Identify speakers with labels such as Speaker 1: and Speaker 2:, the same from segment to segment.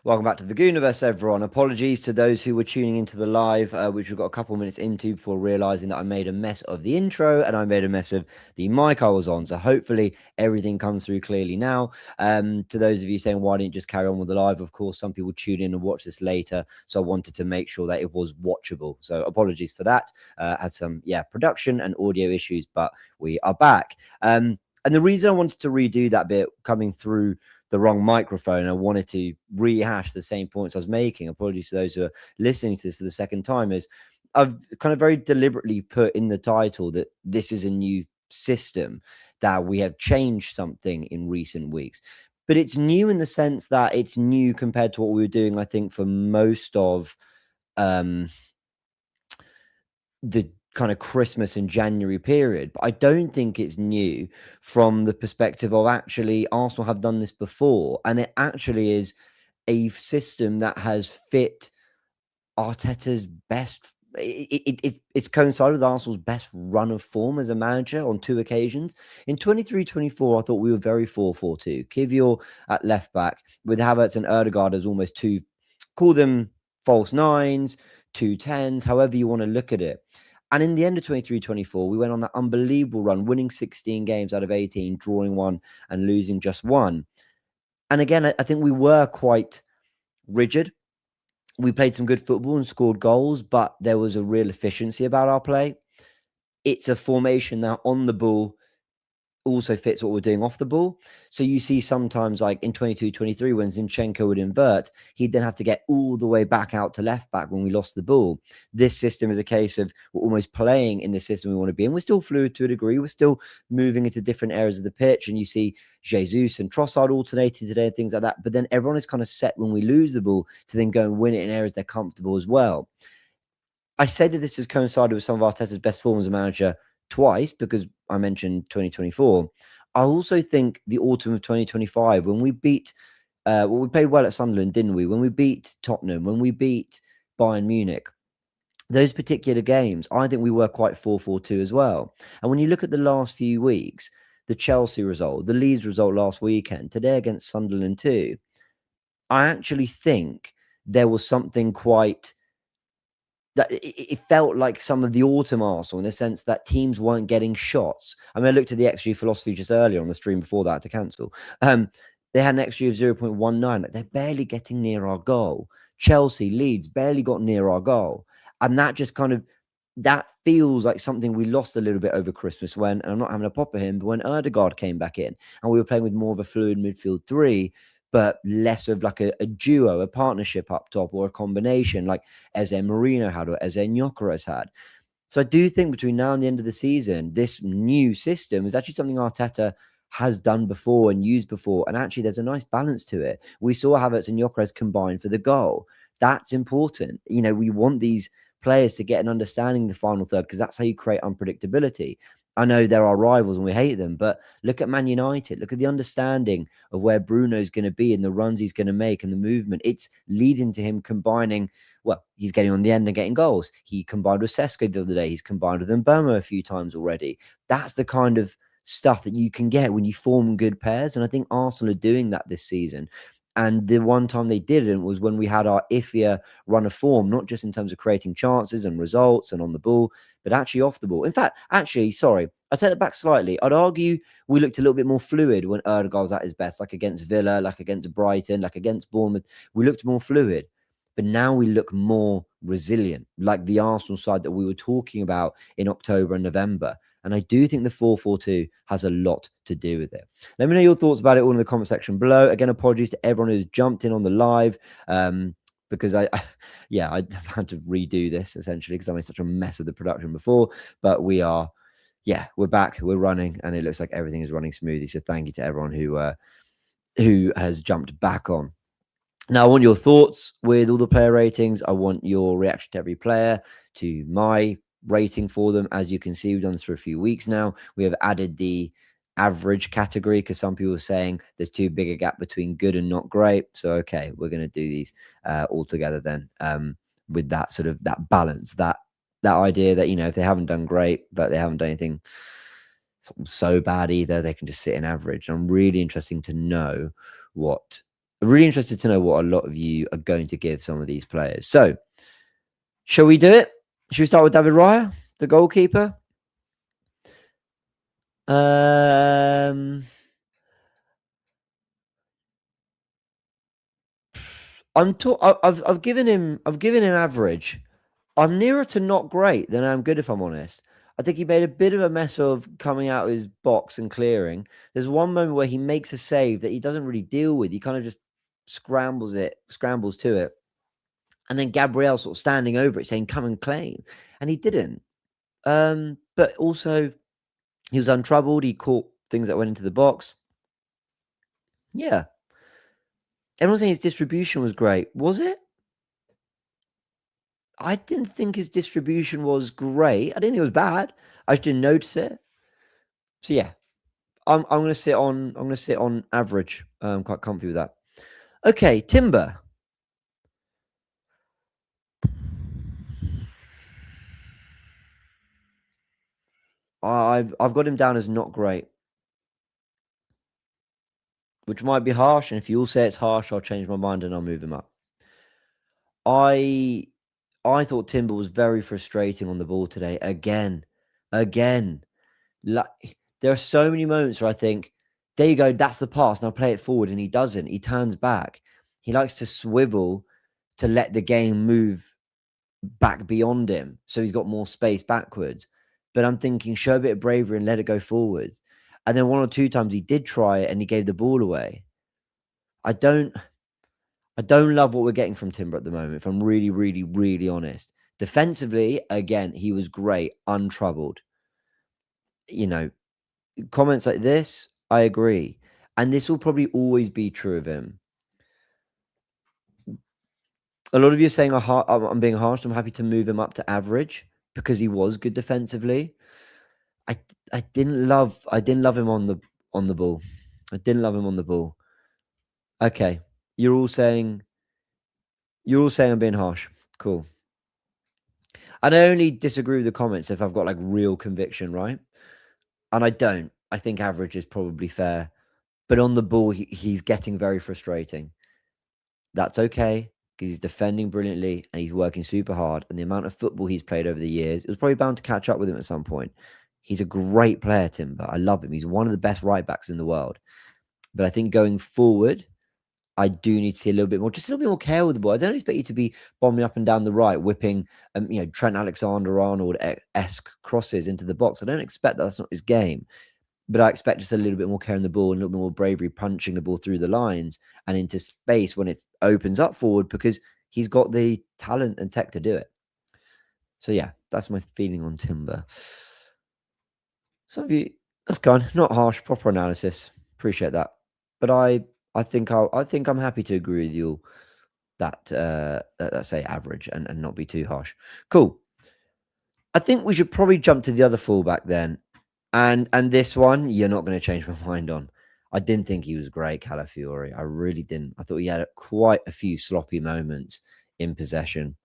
Speaker 1: Welcome back to the Goonerverse, everyone. Apologies to those who were tuning into the live, which we've got a couple minutes into before realizing that I made a mess of the intro and I made a mess of the mic I was on. So hopefully everything comes through clearly now. To those of you saying, why didn't you just carry on with the live? Of course, some people tune in and watch this later. So I wanted to make sure that it was watchable. So apologies for that. Had some, production and audio issues, but we are back. And the reason I wanted to redo that bit coming through the wrong microphone, I wanted to rehash the same points I was making. Apologies to those who are listening to this for the second time. Is I've kind of very deliberately put in the title that this is a new system, that we have changed something in recent weeks. But it's new in the sense that it's new compared to what we were doing, I think, for most of the kind of Christmas and January period. But I don't think it's new from the perspective of actually Arsenal have done this before. And it actually is a system that has fit Arteta's best. It's coincided with Arsenal's best run of form as a manager on two occasions. In 23-24, I thought we were very 4-4-2. Kivior at left back with Havertz and Ødegaard as almost two, call them false nines, 2 10s, however you want to look at it. And in the end of 23-24, we went on that unbelievable run, winning 16 games out of 18, drawing one and losing just one. And again, I think we were quite rigid. We played some good football and scored goals, but there was a real efficiency about our play. It's a formation that on the ball also fits what we're doing off the ball. So you see sometimes like in 22-23 when Zinchenko would invert, he'd then have to get all the way back out to left back when we lost the ball. This system is a case of we're almost playing in the system we want to be in. We're still fluid to a degree. We're still moving into different areas of the pitch. And you see Jesus and Trossard alternating today and things like that. But then everyone is kind of set when we lose the ball to then go and win it in areas they're comfortable as well. I say that this has coincided with some of Arteta's best form as a manager twice, because I mentioned 2024. I also think the autumn of 2025, when we beat, we played well at Sunderland, didn't we? When we beat Tottenham, when we beat Bayern Munich, those particular games, I think we were quite 4-4-2 as well. And when you look at the last few weeks, the Chelsea result, the Leeds result last weekend, today against Sunderland too, I actually think there was something quite that it felt like some of the autumn Arsenal in the sense that teams weren't getting shots. I mean, I looked at the XG philosophy just earlier on the stream before that to cancel. They had an XG of 0.19. Like, they're barely getting near our goal. Chelsea, Leeds barely got near our goal. And that just kind of, that feels like something we lost a little bit over Christmas when, and I'm not having a pop at him, but when Ødegaard came back in and we were playing with more of a fluid midfield three, but less of like a duo, a partnership up top, or a combination like Eze Mourinho had or Eze Gyokeres had. So I do think between now and the end of the season, this new system is actually something Arteta has done before and used before. And actually, there's a nice balance to it. We saw Havertz and Gyokeres combine for the goal. That's important. You know, we want these players to get an understanding of the final third, because that's how you create unpredictability. I know there are rivals and we hate them, but look at Man United. Look at the understanding of where Bruno's going to be and the runs he's going to make and the movement. It's leading to him combining. Well, he's getting on the end and getting goals. He combined with Sesko the other day. He's combined with Mbeumo a few times already. That's the kind of stuff that you can get when you form good pairs. And I think Arsenal are doing that this season. And the one time they didn't was when we had our iffier run of form, not just in terms of creating chances and results and on the ball, but actually off the ball. In fact, actually, sorry, I take that back slightly. I'd argue we looked a little bit more fluid when Ødegaard was at his best, like against Villa, like against Brighton, like against Bournemouth. We looked more fluid. But now we look more resilient, like the Arsenal side that we were talking about in October and November. And I do think the 4-4-2 has a lot to do with it. Let me know your thoughts about it all in the comment section below. Again, apologies to everyone who's jumped in on the live, because I had to redo this essentially because I made such a mess of the production before. But we are, we're back, we're running, and it looks like everything is running smoothly. So thank you to everyone who has jumped back on. Now, I want your thoughts with all the player ratings. I want your reaction to every player, to my rating for them. As you can see, we've done this for a few weeks now. We have added the average category because some people are saying there's too big a gap between good and not great. So, okay, we're going to do these all together then, with that sort of that balance, that idea that, you know, if they haven't done great, but they haven't done anything so bad either, they can just sit in average. I'm really interested to know what I'm really interested to know what a lot of you are going to give some of these players. So, shall we do it? Should we start with David Raya, the goalkeeper? I've given him average. I'm nearer to not great than I'm good, if I'm honest. I think he made a bit of a mess of coming out of his box and clearing. There's one moment where he makes a save that he doesn't really deal with. He kind of just scrambles to it. And then Gabriel sort of standing over it saying, come and claim. And he didn't. But also he was untroubled. He caught things that went into the box. Yeah. Everyone's saying his distribution was great. Was it? I didn't think his distribution was great. I didn't think it was bad. I just didn't notice it. So yeah, I'm gonna sit on average. I'm quite comfy with that. Okay, Timber. I've got him down as not great, which might be harsh. And if you all say it's harsh, I'll change my mind and I'll move him up. I thought Timber was very frustrating on the ball today. Again. Like, there are so many moments where I think, there you go, that's the pass. Now play it forward. And he doesn't. He turns back. He likes to swivel to let the game move back beyond him. So he's got more space backwards. But I'm thinking, show a bit of bravery and let it go forwards. And then one or two times he did try it and he gave the ball away. I don't love what we're getting from Timber at the moment, if I'm really, really, really honest. Defensively, again, he was great, untroubled. You know, comments like this, I agree. And this will probably always be true of him. A lot of you are saying I'm being harsh. I'm happy to move him up to average because he was good defensively. I didn't love him on the ball. I didn't love him on the ball. Okay. You're all saying I'm being harsh. Cool. And I only disagree with the comments if I've got like real conviction, right? And I don't. I think average is probably fair. But on the ball, he's getting very frustrating. That's okay because he's defending brilliantly and he's working super hard. And the amount of football he's played over the years, it was probably bound to catch up with him at some point. He's a great player, Timber. I love him. He's one of the best right backs in the world. But I think going forward, I do need to see a little bit more, just a little bit more care with the ball. I don't expect you to be bombing up and down the right, whipping, Trent Alexander-Arnold-esque crosses into the box. I don't expect that. That's not his game. But I expect just a little bit more care in the ball and a little bit more bravery punching the ball through the lines and into space when it opens up forward because he's got the talent and tech to do it. So yeah, that's my feeling on Timber. Some of you, that's kind, not harsh, proper analysis. Appreciate that. But I think I'm happy to agree with you that let's say average and not be too harsh. Cool. I think we should probably jump to the other fullback then. And this one, you're not going to change my mind on. I didn't think he was great, Calafiori. I really didn't. I thought he had quite a few sloppy moments in possession.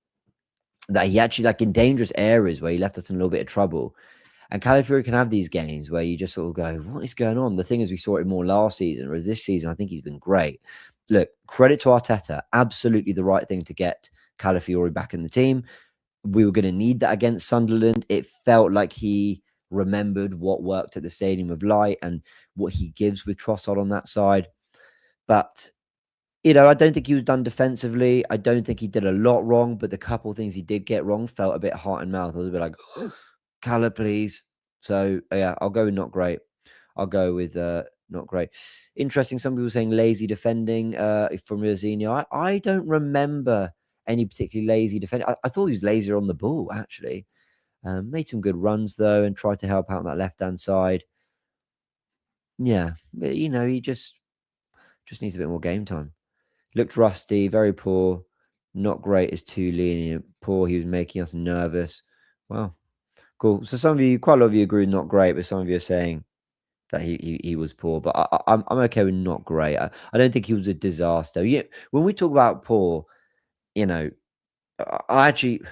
Speaker 1: That he actually, like in dangerous areas where he left us in a little bit of trouble. And Calafiori can have these games where you just sort of go, what is going on? The thing is, we saw it more last season, or this season, I think he's been great. Look, credit to Arteta. Absolutely the right thing to get Calafiori back in the team. We were going to need that against Sunderland. It felt like he remembered what worked at the Stadium of Light and what he gives with Trossard on that side. But, I don't think he was done defensively. I don't think he did a lot wrong, but the couple of things he did get wrong felt a bit heart and mouth. I was a bit like, oh, Cala, please. So, yeah, I'll go with not great. I'll go with not great. Interesting. Some people saying lazy defending from Rosini. I don't remember any particularly lazy defending. I thought he was lazier on the ball, actually. Made some good runs, though, and tried to help out on that left-hand side. Yeah, but, he just needs a bit more game time. Looked rusty, very poor. Not great is too lenient. Poor, he was making us nervous. Wow. Cool. So some of you, quite a lot of you agree not great, but some of you are saying that he was poor. But I'm okay with not great. I don't think he was a disaster. Yeah, when we talk about poor, I actually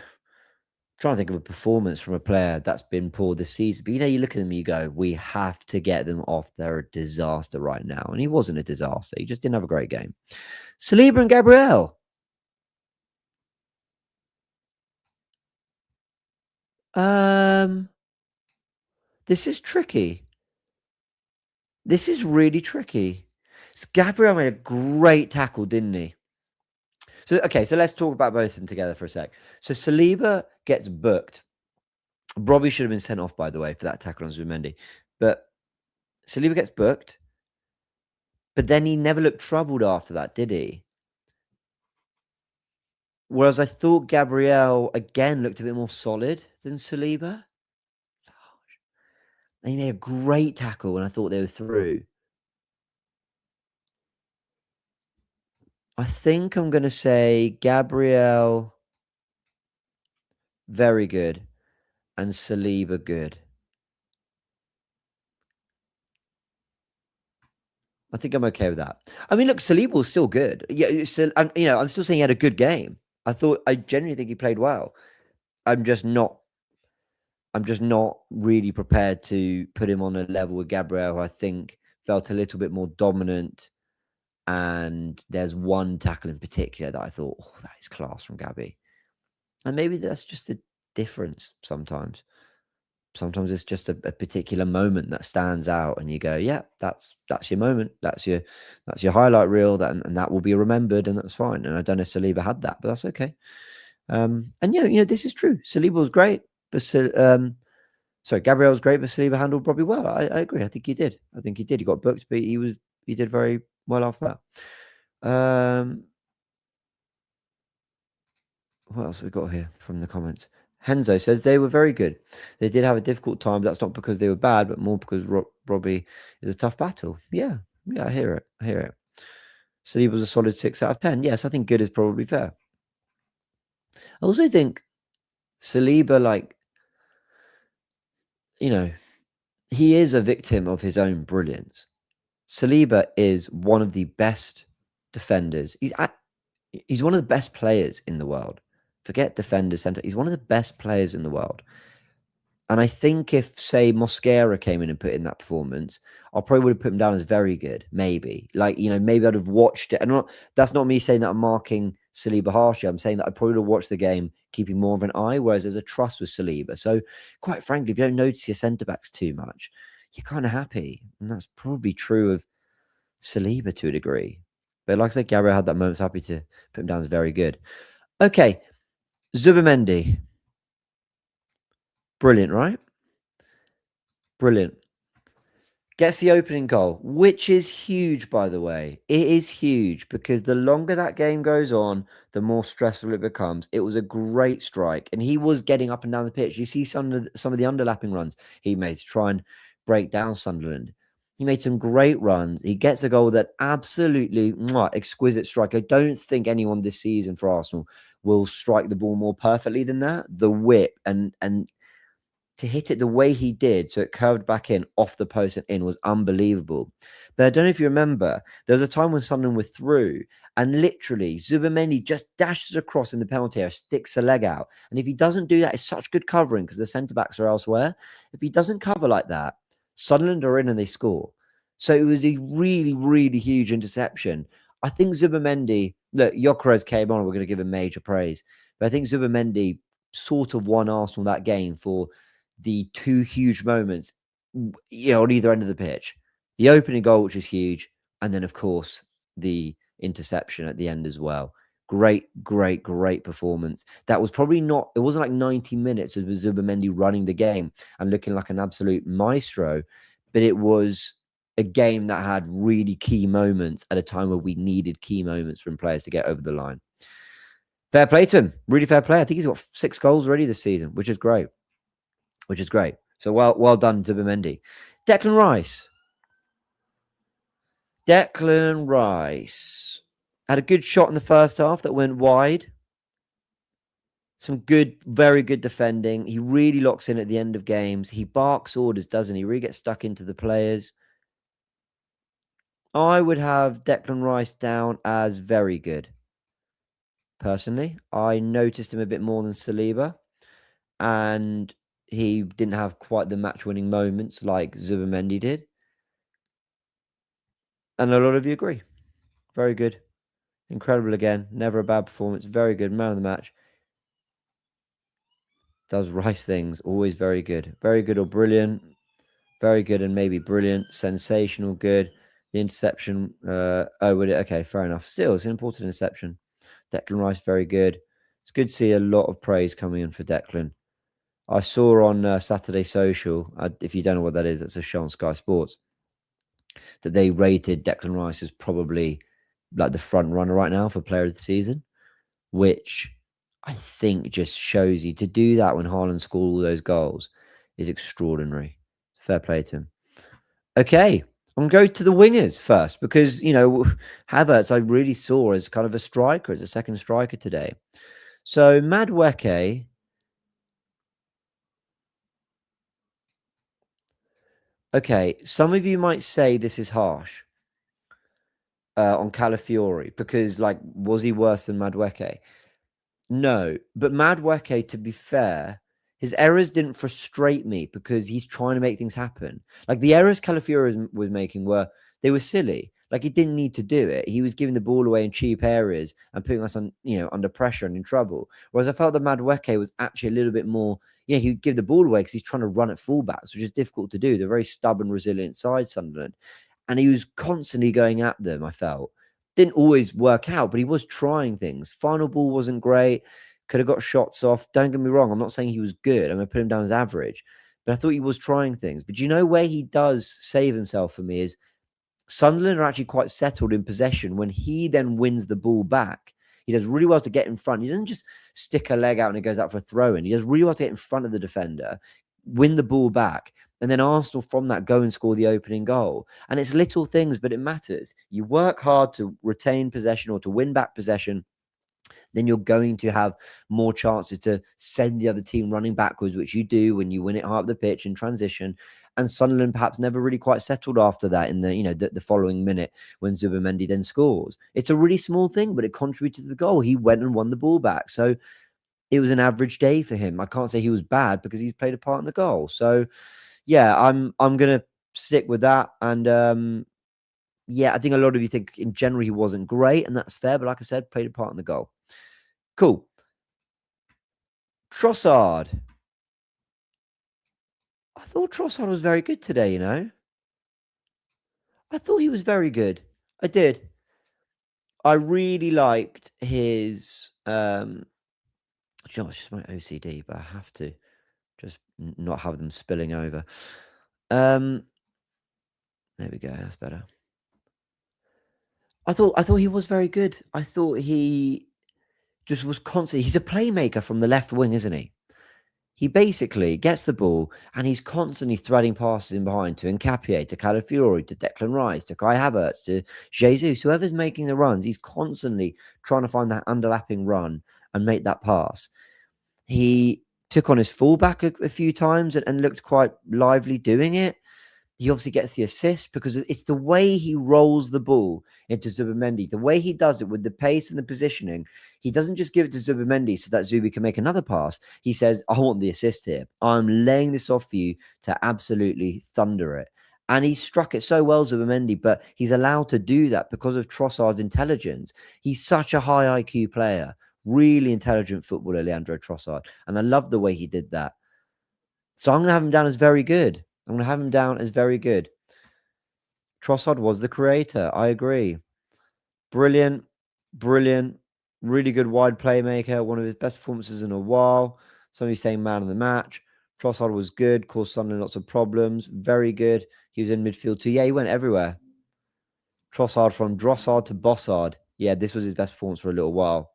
Speaker 1: Trying to think of a performance from a player that's been poor this season. But you look at them, you go, we have to get them off. They're a disaster right now. And he wasn't a disaster. He just didn't have a great game. Saliba and Gabriel. This is tricky. This is really tricky. Gabriel made a great tackle, didn't he? So, okay, so let's talk about both of them together for a sec. So Saliba gets booked. Robbie should have been sent off, by the way, for that tackle on Zubimendi. But Saliba gets booked. But then he never looked troubled after that, did he? Whereas I thought Gabriel, again, looked a bit more solid than Saliba. And he made a great tackle when I thought they were through. I think I'm going to say Gabriel, very good, and Saliba, good. I think I'm okay with that. I mean, look, Saliba was still good. Yeah, I'm still saying he had a good game. I genuinely think he played well. I'm just not really prepared to put him on a level with Gabriel, who I think felt a little bit more dominant. And there's one tackle in particular that I thought, oh, that is class from Gabby. And maybe that's just the difference sometimes. Sometimes it's just a particular moment that stands out, and you go, "Yeah, that's your moment. That's your highlight reel. And that will be remembered, and that's fine." And I don't know if Saliba had that, but that's okay. And this is true. Saliba was great, but sorry, Gabriel was great, but Saliba handled Robbie well. I agree. I think he did. He got booked, but he did very well after that. What else have we got here from the comments? Henzo says they were very good. They did have a difficult time, but that's not because they were bad, but more because Robbie is a tough battle. Yeah, I hear it. Saliba was a solid 6 out of 10. Yes, I think good is probably fair. I also think Saliba, he is a victim of his own brilliance. Saliba is one of the best defenders. He's one of the best players in the world. Forget defender, center. He's one of the best players in the world. And I think if, say, Mosquera came in and put in that performance, I probably would have put him down as very good. Maybe. Maybe I'd have watched it. And that's not me saying that I'm marking Saliba harshly. I'm saying that I probably would have watched the game keeping more of an eye, whereas there's a trust with Saliba. So, quite frankly, if you don't notice your centre-backs too much, you're kind of happy. And that's probably true of Saliba to a degree. But like I said, Gabriel had that moment. I was happy to put him down as very good. Okay. Zubimendi. Brilliant, right? Brilliant. Gets the opening goal, which is huge, by the way. It is huge because the longer that game goes on, the more stressful it becomes. It was a great strike, and he was getting up and down the pitch. You see some of the underlapping runs he made to try and break down Sunderland. He made some great runs. He gets a goal that absolutely exquisite strike. I don't think anyone this season for Arsenal will strike the ball more perfectly than that. The whip and to hit it the way he did, so it curved back in, off the post and in, was unbelievable. But I don't know if you remember, there was a time when Sunderland were through, and literally Zubimendi just dashes across in the penalty area, sticks a leg out. And if he doesn't do that, it's such good covering because the centre-backs are elsewhere. If he doesn't cover like that, Sunderland are in and they score. So it was a really, really huge interception. I think Zubimendi, look, Gyokeres came on, we're going to give him major praise. But I think Zubimendi sort of won Arsenal that game for the two huge moments, on either end of the pitch. The opening goal, which is huge, and then, of course, the interception at the end as well. Great, great, great performance. That was probably not, it wasn't like 90 minutes of Zubimendi running the game and looking like an absolute maestro, but it was a game that had really key moments at a time where we needed key moments from players to get over the line. Fair play to him. Really fair play. I think he's got 6 goals already this season, which is great. So well done, Zubimendi. Declan Rice. Had a good shot in the first half that went wide. Some good, very good defending. He really locks in at the end of games. He barks orders, doesn't he? Really gets stuck into the players. I would have Declan Rice down as very good. Personally, I noticed him a bit more than Saliba. and he didn't have quite the match-winning moments like Zubimendi did. And a lot of you agree. Very good. Incredible again. Never a bad performance. Very good. Man of the match. Does Rice things. Always very good. Very good or brilliant. Very good and maybe brilliant. Sensational good. The interception. Okay, fair enough. Still, it's an important interception. Declan Rice, very good. It's good to see a lot of praise coming in for Declan. I saw on Saturday Social, if you don't know what that is, it's a show on Sky Sports, that they rated Declan Rice as probably like the front runner right now for player of the season, which I think just shows you to do that when Haaland scored all those goals is extraordinary. Fair play to him. Okay, I'm going to go to the wingers first because, Havertz I really saw as kind of a striker, as a second striker today. So Madueke, okay, some of you might say this is harsh on Calafiori because, like, was he worse than Madueke? No, but Madueke, to be fair, his errors didn't frustrate me because he's trying to make things happen. Like the errors Calafiori was making they were silly. Like he didn't need to do it. He was giving the ball away in cheap areas and putting us on, under pressure and in trouble. Whereas I felt that Madueke was actually a little bit more. Yeah, he'd give the ball away because he's trying to run at fullbacks, which is difficult to do. They're very stubborn, resilient side, Sunderland, and he was constantly going at them. I felt didn't always work out, but he was trying things. Final ball wasn't great. Could have got shots off. Don't get me wrong. I'm not saying he was good. I'm going to put him down as average. But I thought he was trying things. But you know where he does save himself for me is Sunderland are actually quite settled in possession. When he then wins the ball back, he does really well to get in front. He doesn't just stick a leg out and it goes out for a throw-in. He does really well to get in front of the defender, win the ball back, and then Arsenal from that go and score the opening goal. And it's little things, but it matters. You work hard to retain possession or to win back possession, then you're going to have more chances to send the other team running backwards, which you do when you win it high up the pitch in transition. And Sunderland perhaps never really quite settled after that in the following minute when Zubimendi then scores. It's a really small thing, but it contributed to the goal. He went and won the ball back. So it was an average day for him. I can't say he was bad because he's played a part in the goal. So yeah, I'm gonna stick with that. And yeah, I think a lot of you think in general he wasn't great, and that's fair. But like I said, played a part in the goal. Cool. Trossard. I thought Trossard was very good today, I thought he was very good. I did. I really liked his it's just my OCD, but I have to just not have them spilling over. There we go, that's better. I thought he was very good. I thought he just was constantly he's a playmaker from the left wing, isn't he? He basically gets the ball and he's constantly threading passes in behind to Nkapie, to Calafiori, to Declan Rice, to Kai Havertz, to Jesus. Whoever's making the runs, he's constantly trying to find that underlapping run and make that pass. He took on his fullback a few times and looked quite lively doing it. He obviously gets the assist because it's the way he rolls the ball into Zubimendi, the way he does it with the pace and the positioning. He doesn't just give it to Zubimendi so that Zubi can make another pass. He says, I want the assist here. I'm laying this off for you to absolutely thunder it. And he struck it so well, Zubimendi, but he's allowed to do that because of Trossard's intelligence. He's such a high IQ player, really intelligent footballer, Leandro Trossard. And I love the way he did that. So I'm going to have him down as very good. I'm going to have him down as very good. Trossard was the creator. I agree. Brilliant. Brilliant. Really good wide playmaker. One of his best performances in a while. Somebody's saying man of the match. Trossard was good. Caused Sunderland lots of problems. Very good. He was in midfield too. Yeah, he went everywhere. Trossard from Drossard to Bossard. Yeah, this was his best performance for a little while.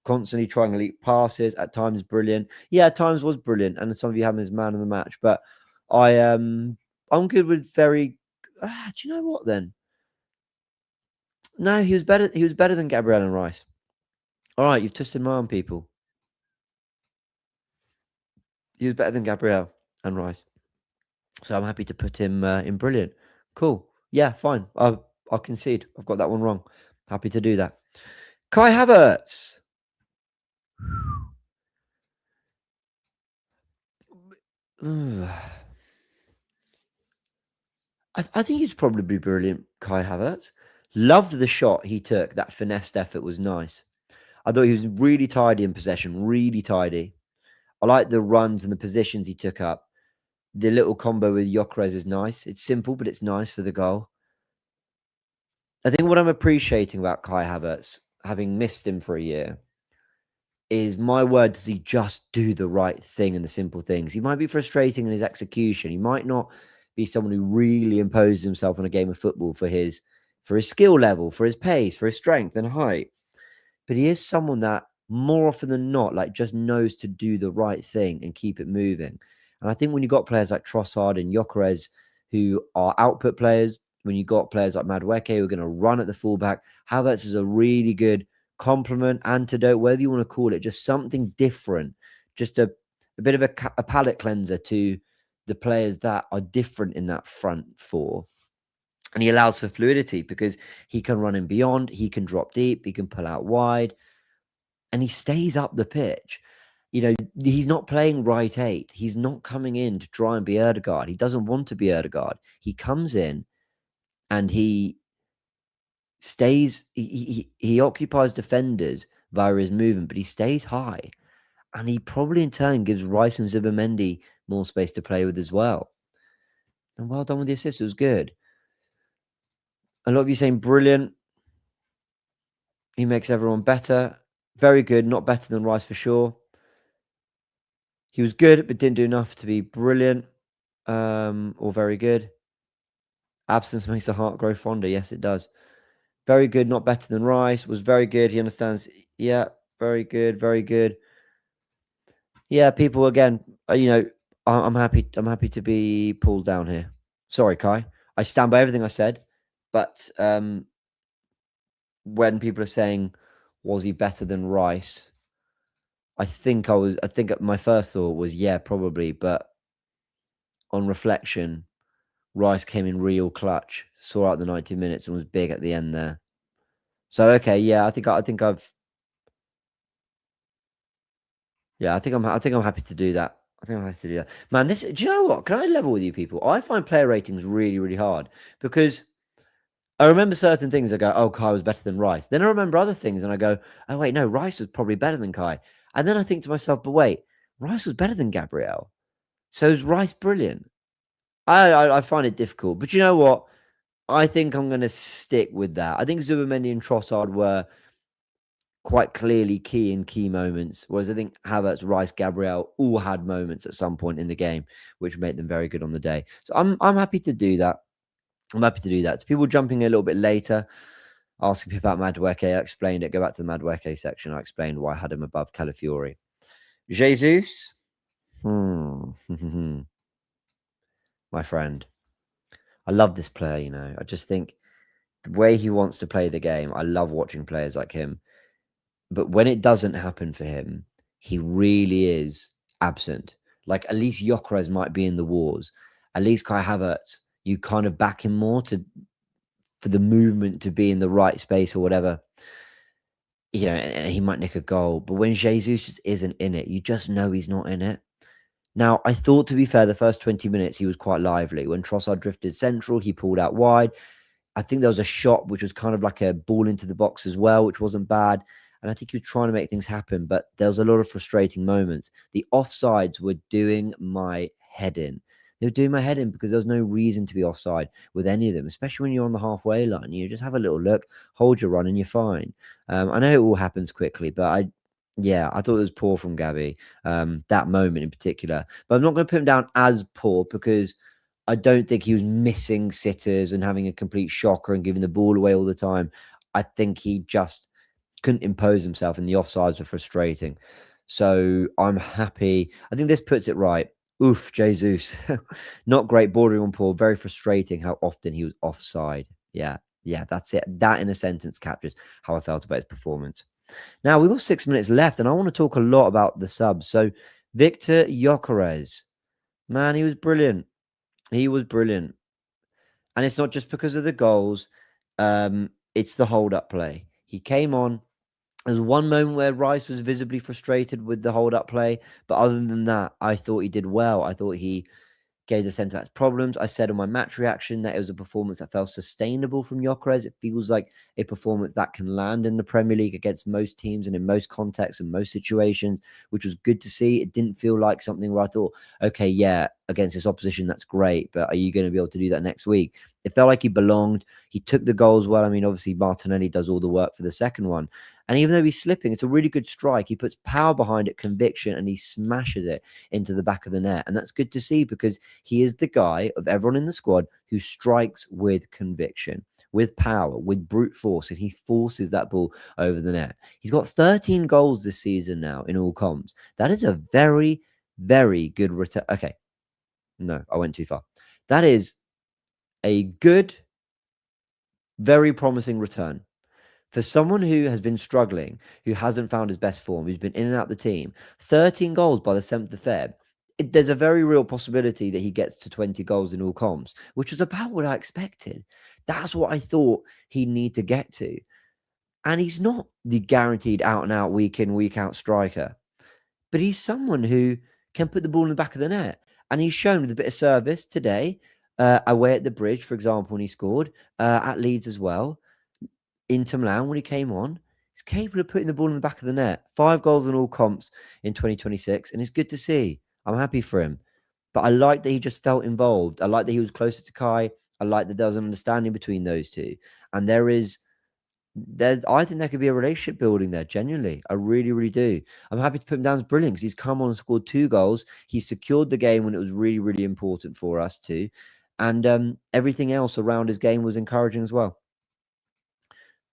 Speaker 1: Constantly trying elite passes. At times brilliant. Yeah, at times was brilliant. And some of you have him as man of the match. But I'm good with very. Do you know what then? No, he was better. He was better than Gabriel and Rice. All right, you've twisted my arm, people. He was better than Gabriel and Rice, so I'm happy to put him in brilliant. Cool. Yeah, fine. I'll concede. I've got that one wrong. Happy to do that. Kai Havertz. I think he's probably brilliant, Kai Havertz. Loved the shot he took. That finessed effort was nice. I thought he was really tidy in possession, really tidy. I like the runs and the positions he took up. The little combo with Gyokeres is nice. It's simple, but it's nice for the goal. I think what I'm appreciating about Kai Havertz, having missed him for a year, is my word, does he just do the right thing and the simple things? He might be frustrating in his execution. He might not be someone who really imposes himself on a game of football for his skill level, for his pace, for his strength and height. But he is someone that more often than not, like just knows to do the right thing and keep it moving. And I think when you got players like Trossard and Gyokeres who are output players, when you got players like Madueke who are going to run at the fullback, Havertz is a really good complement, antidote, whatever you want to call it, just something different, just a bit of a palate cleanser to the players that are different in that front four. And he allows for fluidity because he can run in beyond, he can drop deep, he can pull out wide, and he stays up the pitch. You know, he's not playing right eight. He's not coming in to try and be Erdegaard. He doesn't want to be Erdegaard. He comes in and he stays, he occupies defenders via his movement, but he stays high. And he probably in turn gives Rice and Zubimendi more space to play with as well. And well done with the assist. It was good. A lot of you saying brilliant. He makes everyone better. Very good. Not better than Rice for sure. He was good, but didn't do enough to be brilliant or very good. Absence makes the heart grow fonder. Yes, it does. Very good. Not better than Rice. Was very good. He understands. Yeah, very good. Very good. Yeah, people again. I'm happy. I'm happy to be pulled down here. Sorry, Kai. I stand by everything I said, but when people are saying, "Was he better than Rice?" I think my first thought was, yeah, probably. But on reflection, Rice came in real clutch, saw out the 90 minutes, and was big at the end there. So okay, yeah, I think I'm happy to do that. I think I'm happy to do that. Man, do you know what? Can I level with you people? I find player ratings really, really hard because I remember certain things. I go, oh, Kai was better than Rice. Then I remember other things and I go, oh, wait, no, Rice was probably better than Kai. And then I think to myself, but wait, Rice was better than Gabriel. So is Rice brilliant? I find it difficult. But you know what? I think I'm going to stick with that. I think Zubimendi and Trossard were quite clearly key in key moments, whereas I think Havertz, Rice, Gabriel all had moments at some point in the game which made them very good on the day. So I'm happy to do that. I'm happy to do that. To people jumping a little bit later, asking me about Madueke, I explained it. Go back to the Madueke section. I explained why I had him above Calafiori. Jesus, my friend, I love this player. I just think the way he wants to play the game. I love watching players like him. But when it doesn't happen for him, he really is absent. Like at least Gyokeres might be in the wars. At least Kai Havertz, you kind of back him more for the movement to be in the right space or whatever. And he might nick a goal. But when Jesus just isn't in it, you just know he's not in it. Now, I thought, to be fair, the first 20 minutes, he was quite lively. When Trossard drifted central, he pulled out wide. I think there was a shot which was kind of like a ball into the box as well, which wasn't bad. And I think he was trying to make things happen, but there was a lot of frustrating moments. The offsides were doing my head in. They were doing my head in because there was no reason to be offside with any of them, especially when you're on the halfway line. You just have a little look, hold your run, and you're fine. I know it all happens quickly, but I thought it was poor from Gabby, that moment in particular. But I'm not going to put him down as poor because I don't think he was missing sitters and having a complete shocker and giving the ball away all the time. I think he just couldn't impose himself, and the offsides were frustrating. So I'm happy. I think this puts it right. Oof, Jesus. Not great, bordering on poor. Very frustrating how often he was offside. Yeah, that's it. That in a sentence captures how I felt about his performance. Now, we've got 6 minutes left, and I want to talk a lot about the subs. So, Victor Gyokeres, man, he was brilliant. He was brilliant. And it's not just because of the goals. It's the hold-up play. He came on There's one moment where Rice was visibly frustrated with the hold-up play, but other than that, I thought he did well. I thought he gave the centre backs problems. I said on my match reaction that it was a performance that felt sustainable from Gyokeres. It feels like a performance that can land in the Premier League against most teams and in most contexts and most situations, which was good to see. It didn't feel like something where I thought, okay, yeah, against this opposition, that's great, but are you going to be able to do that next week? It felt like he belonged. He took the goals well. I mean, obviously, Martinelli does all the work for the second one. And even though he's slipping, it's a really good strike. He puts power behind it, conviction, and he smashes it into the back of the net. And that's good to see because he is the guy of everyone in the squad who strikes with conviction, with power, with brute force, and he forces that ball over the net. He's got 13 goals this season now in all comps. That is a very, very good return. Okay. No, I went too far. That is a good, very promising return. For someone who has been struggling, who hasn't found his best form, who's been in and out the team, 13 goals by the 7th of Feb, there's a very real possibility that he gets to 20 goals in all comps, which was about what I expected. That's what I thought he'd need to get to. And he's not the guaranteed out and out, week in, week out striker, but he's someone who can put the ball in the back of the net. And he's shown with a bit of service today, away at the Bridge, for example, when he scored, at Leeds as well. Inter Milan, when he came on, he's capable of putting the ball in the back of the net. 5 goals in all comps in 2026, and it's good to see. I'm happy for him. But I like that he just felt involved. I like that he was closer to Kai. I like that there was an understanding between those two. And I think there could be a relationship building there, genuinely. I really, really do. I'm happy to put him down as brilliant because he's come on and scored 2 goals. He secured the game when it was really, really important for us too. And everything else around his game was encouraging as well.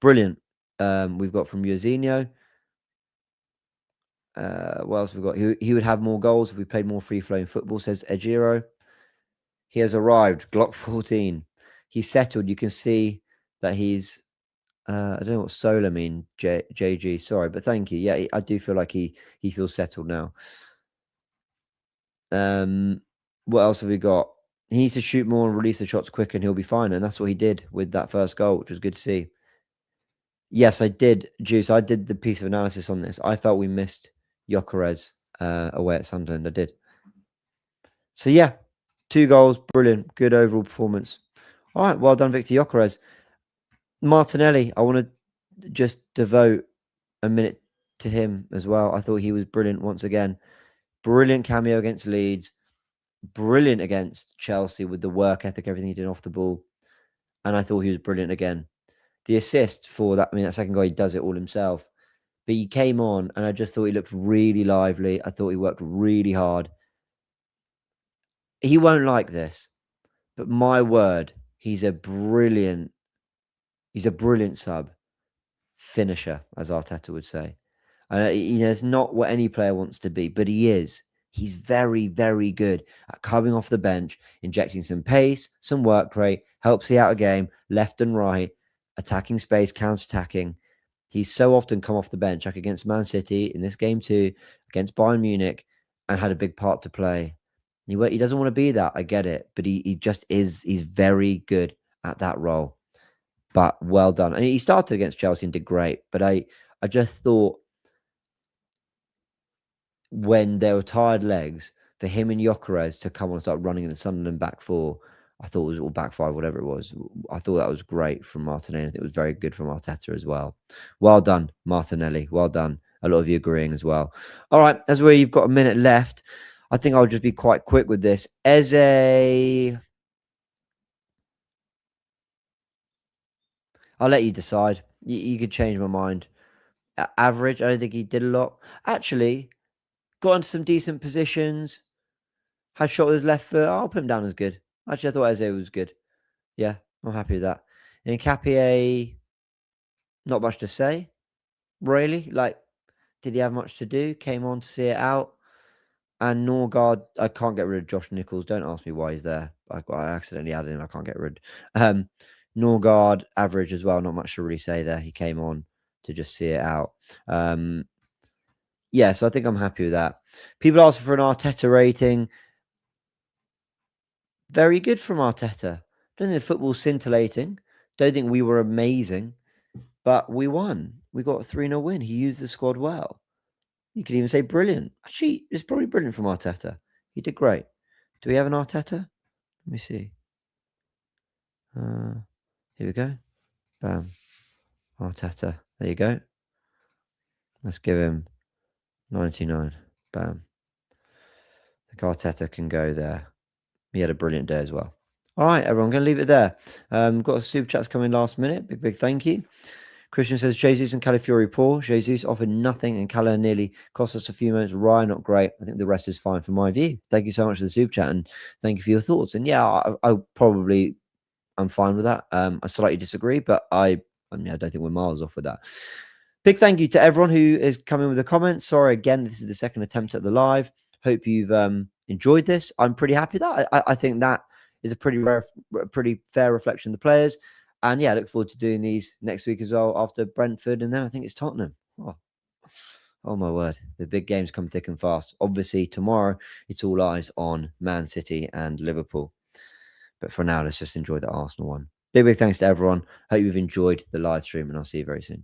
Speaker 1: Brilliant. We've got from Yosinho. What else have we got? He would have more goals if we played more free-flowing football, says Ejiro. He has arrived. Glock 14. He's settled. You can see that he's... I don't know what solar mean, JG. Sorry, but thank you. Yeah, I do feel like he feels settled now. What else have we got? He needs to shoot more and release the shots quicker, and he'll be fine. And that's what he did with that first goal, which was good to see. Yes, I did, Juice. I did the piece of analysis on this. I felt we missed Gyokeres away at Sunderland. I did. So, yeah, 2 goals. Brilliant. Good overall performance. All right. Well done, Victor Gyokeres. Martinelli, I want to just devote a minute to him as well. I thought he was brilliant once again. Brilliant cameo against Leeds. Brilliant against Chelsea with the work ethic, everything he did off the ball. And I thought he was brilliant again. The assist for that, I mean, that second guy, he does it all himself. But he came on and I just thought he looked really lively. I thought he worked really hard. He won't like this, but my word, he's a brilliant sub finisher, as Arteta would say. It's not what any player wants to be, but he is. He's very, very good at coming off the bench, injecting some pace, some work rate, helps see out a game, left and right, attacking space, counter-attacking. He's so often come off the bench, like against Man City, in this game too, against Bayern Munich, and had a big part to play. He doesn't want to be that, I get it, but he just is. He's very good at that role. But well done. And he started against Chelsea and did great, but I just thought when there were tired legs, for him and Gyokeres to come on and start running in the Sunderland back 4, I thought it was all back 5, whatever it was. I thought that was great from Martinelli. I think it was very good from Arteta as well. Well done, Martinelli. Well done. A lot of you agreeing as well. All right, as where you've got a minute left, I think I'll just be quite quick with this. Eze, I'll let you decide. You could change my mind. Average, I don't think he did a lot. Actually, got into some decent positions. Had shot with his left foot. I'll put him down as good. Actually, I thought Eze was good. Yeah, I'm happy with that. And Capie, not much to say, really. Like, did he have much to do? Came on to see it out. And Norgard, I can't get rid of Josh Nichols. Don't ask me why he's there. I accidentally added him. I can't get rid. Norgard, average as well. Not much to really say there. He came on to just see it out. Yeah, so I think I'm happy with that. People asking for an Arteta rating. Very good from Arteta. Don't think the football's scintillating. Don't think we were amazing, but we won. we got a 3-0 win. He used the squad well. You could even say brilliant. Actually, it's probably brilliant from Arteta. He did great. Do we have an Arteta? Let me see. Here we go. Bam. Arteta. There you go. Let's give him 99. Bam. I think Arteta can go there. He had a brilliant day as well. All right, everyone, I'm going to leave it there. Got a super chats coming last minute. Big thank you. Christian says, Jesus and Calafiori poor. Jesus offered nothing and Cala nearly cost us a few moments. Raya not great. I think the rest is fine from my view. Thank you so much for the super chat and thank you for your thoughts. And yeah, I'm fine with that. I slightly disagree, but I don't think we're miles off with that. Big thank you to everyone who is coming with a comment. Sorry, again, this is the second attempt at the live. Hope you've enjoyed this. I'm pretty happy with that. I think that is a pretty fair reflection of the players. And yeah, I look forward to doing these next week as well after Brentford. And then I think it's Tottenham. Oh my word. The big games come thick and fast. Obviously, tomorrow, it's all eyes on Man City and Liverpool. But for now, let's just enjoy the Arsenal one. Big thanks to everyone. Hope you've enjoyed the live stream and I'll see you very soon.